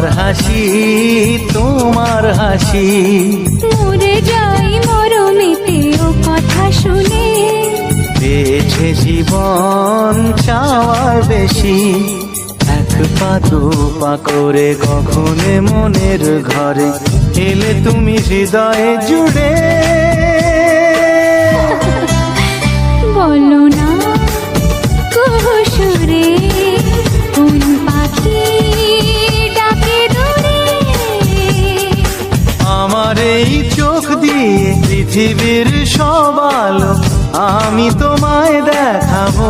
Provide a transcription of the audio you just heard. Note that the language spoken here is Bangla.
আমার হাসি তোমার হাসি। মরে যাই মরমেতে ও কথা শুনে, পেয়েছে জীবন চাওয়ার বেশি। এক পা দু পা করে কখনে মনের ঘরে এলে তুমি হৃদয়ে জুড়ে। বলো না কুহুসুরে কোন পাখি ডাকে দূরে। আমার এই চোখ দিয়ে পৃথিবীর সব আলো আমি তোমায় দেখাবো।